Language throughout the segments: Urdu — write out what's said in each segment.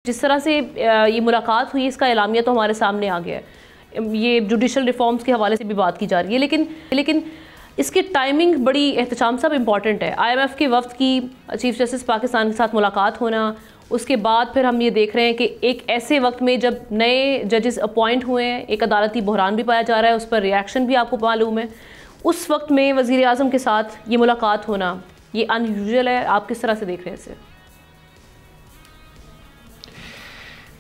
جس طرح سے یہ ملاقات ہوئی اس کا اعلامیہ تو ہمارے سامنے آ گیا ہے. یہ جوڈیشل ریفارمز کے حوالے سے بھی بات کی جا رہی ہے لیکن اس کی ٹائمنگ بڑی احتشام صاحب امپورٹنٹ ہے. آئی ایم ایف کے وفد کی چیف جسٹس پاکستان کے ساتھ ملاقات ہونا, اس کے بعد پھر ہم یہ دیکھ رہے ہیں کہ ایک ایسے وقت میں جب نئے ججز اپوائنٹ ہوئے ہیں, ایک عدالتی بحران بھی پایا جا رہا ہے, اس پر ریاکشن بھی آپ کو معلوم ہے, اس وقت میں وزیر اعظم کے ساتھ یہ ملاقات ہونا یہ ان یوزول ہے. آپ کس طرح سے دیکھ رہے ہیں اسے؟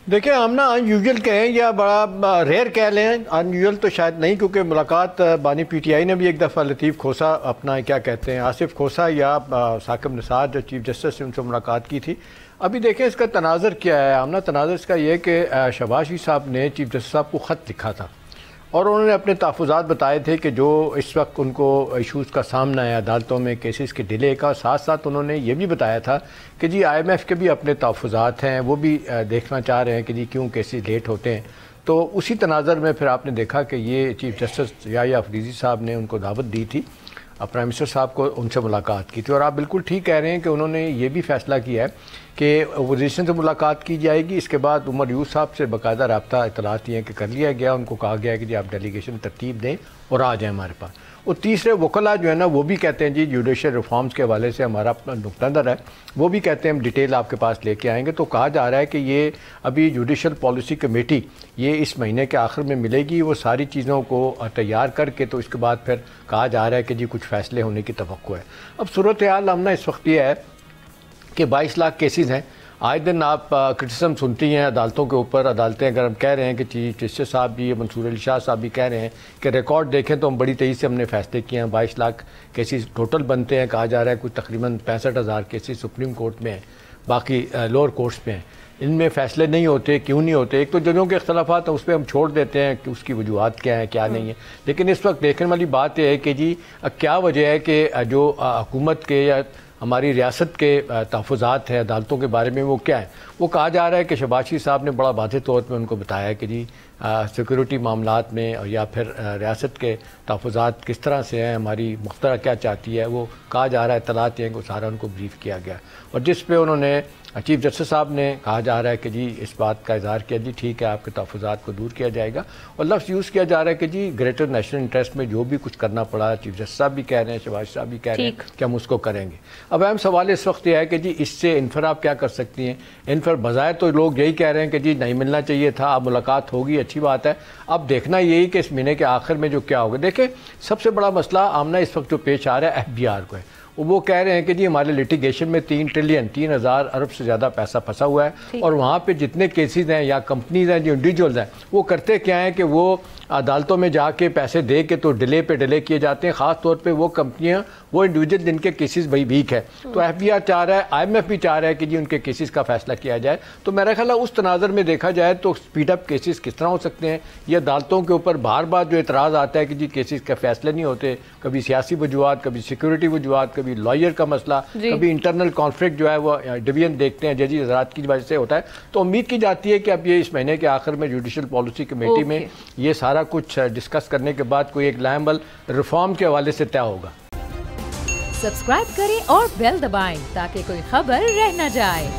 دیکھیں ہم نا ان یوزول کہیں یا بڑا ریئر کہہ لیں, ان یوزول تو شاید نہیں, کیونکہ ملاقات بانی پی ٹی آئی نے بھی ایک دفعہ لطیف کھوسا اپنا کیا کہتے ہیں آصف کھوسا یا ثاقب نثار جو چیف جسٹس سے ان سے ملاقات کی تھی. ابھی دیکھیں اس کا تناظر کیا ہے. ہم نا تناظر اس کا یہ کہ شہباز شریف صاحب نے چیف جسٹس صاحب کو خط لکھا تھا اور انہوں نے اپنے تحفظات بتائے تھے کہ جو اس وقت ان کو ایشوز کا سامنا ہے عدالتوں میں, کیسز کے ڈیلے کا, ساتھ ساتھ انہوں نے یہ بھی بتایا تھا کہ جی آئی ایم ایف کے بھی اپنے تحفظات ہیں, وہ بھی دیکھنا چاہ رہے ہیں کہ جی کیوں کیسز لیٹ ہوتے ہیں. تو اسی تناظر میں پھر آپ نے دیکھا کہ یہ چیف جسٹس یحییٰ افریدی صاحب نے ان کو دعوت دی تھی, پرائم منسٹر صاحب کو ان سے ملاقات کی تھی. اور آپ بالکل ٹھیک کہہ رہے ہیں کہ انہوں نے یہ بھی فیصلہ کیا ہے کہ اپوزیشن سے ملاقات کی جائے گی. اس کے بعد عمر یونس صاحب سے باقاعدہ رابطہ اطلاعات یہ ہیں کہ کر لیا گیا, ان کو کہا گیا ہے کہ جی آپ ڈیلیگیشن ترتیب دیں اور آ جائیں ہمارے پاس. اور تیسرے وکلا جو ہے نا وہ بھی کہتے ہیں جی جوڈیشل ریفارمز کے حوالے سے ہمارا اپنا نقطہ نظر ہے, وہ بھی کہتے ہیں ہم ڈیٹیل آپ کے پاس لے کے آئیں گے. تو کہا جا رہا ہے کہ یہ ابھی جوڈیشل پالیسی کمیٹی یہ اس مہینے کے آخر میں ملے گی, وہ ساری چیزوں کو تیار کر کے تو اس کے بعد پھر کہا جا رہا ہے کہ جی کچھ فیصلے ہونے کی توقع ہے. اب صورتحال ہم نا اس وقت یہ ہے کہ 22 لاکھ کیسز ہیں. آج دن آپ کرٹیسزم سنتی ہیں عدالتوں کے اوپر. عدالتیں اگر ہم کہہ رہے ہیں کہ چیف جسٹس صاحب بھی, منصور علی شاہ صاحب بھی کہہ رہے ہیں کہ ریکارڈ دیکھیں تو ہم بڑی تیزی سے ہم نے فیصلے کیے ہیں, 22 لاکھ کیسز ٹوٹل بنتے ہیں. کہا جا رہا ہے کچھ تقریباً 65,000 کیسز سپریم کورٹ میں ہیں, باقی لوور کورٹس میں ہیں. ان میں فیصلے نہیں ہوتے, کیوں نہیں ہوتے؟ ایک تو ججوں کے اختلافات ہیں, اس پہ ہم چھوڑ دیتے ہیں کہ اس کی وجوہات کیا ہیں کیا نہیں ہیں. لیکن اس وقت دیکھنے والی بات یہ ہے کہ جی کیا وجہ ہے کہ جو حکومت کے یا ہماری ریاست کے تحفظات ہیں عدالتوں کے بارے میں وہ کیا ہے. وہ کہا جا رہا ہے کہ شہباز شریف صاحب نے بڑا واضح طور پہ ان کو بتایا ہے کہ جی سیکورٹی معاملات میں یا پھر ریاست کے تحفظات کس طرح سے ہیں, ہماری مخترع کیا چاہتی ہے, وہ کہا جا رہا ہے اطلاعات ہیں کہ سارا ان کو بریف کیا گیا. اور جس پہ انہوں نے چیف جسٹس صاحب نے کہا جا رہا ہے کہ جی اس بات کا اظہار کیا جی ٹھیک ہے آپ کے تحفظات کو دور کیا جائے گا. اور لفظ یوز کیا جا رہا ہے کہ جی گریٹر نیشنل انٹرسٹ میں جو بھی کچھ کرنا پڑا, چیف جسٹس صاحب بھی کہہ رہے ہیں, شہباز صاحب بھی کہہ رہے ہیں کہ ہم اس کو کریں گے. اب اہم سوال اس وقت یہ ہے کہ جی اس سے انفر آپ کیا کر سکتی ہیں. انفر بظاہر تو لوگ یہی کہہ رہے ہیں کہ جی نہیں ملنا چاہیے تھا, اب ملاقات ہوگی اچھی بات ہے. اب دیکھنا یہی کہ اس مہینے کے آخر میں جو کیا ہوگا. دیکھیں سب سے بڑا مسئلہ آمنا اس وقت جو پیش آ رہا ہے ایف بی آر کو ہے. وہ کہہ رہے ہیں کہ جی ہمارے لٹیگیشن میں 3 ٹریلین 3,000 ارب سے زیادہ پیسہ پھنسا ہوا ہے, اور وہاں پہ جتنے کیسز ہیں یا کمپنیز ہیں جو انڈیویجولز ہیں وہ کرتے کیا ہیں کہ وہ عدالتوں میں جا کے پیسے دے کے تو ڈیلے پہ ڈیلے کیے جاتے ہیں, خاص طور پہ وہ کمپنیاں وہ انڈیویجول جن کے کیسز بڑی ویک ہے. تو ایف بی آر چاہ رہا ہے, آئی ایم ایف بھی چاہ رہا ہے کہ جی ان کے کیسز کا فیصلہ کیا جائے. تو میرا خیال ہے اس تناظر میں دیکھا جائے تو اسپیڈ اپ کیسز کس طرح ہو سکتے ہیں. یہ عدالتوں کے اوپر بار بار جو اعتراض آتا ہے کہ جی کیسز کے فیصلے نہیں ہوتے, کبھی سیاسی وجوہات, کبھی سیکورٹی وجوہات, کبھی لائر کا مسئلہ, کبھی انٹرنل کانفلکٹ جو ہے وہ ڈویژن دیکھتے ہیں ججی حضرات کی وجہ سے ہوتا ہے. تو امید کی جاتی ہے کہ اب یہ اس مہینے کے آخر میں جوڈیشل پالیسی کمیٹی میں یہ سارا کچھ ڈسکس کرنے کے بعد کوئی ایک لائحہ عمل ریفارم کے حوالے سے طے ہوگا. سبسکرائب کریں اور بیل دبائیں تاکہ کوئی خبر رہ نہ جائے.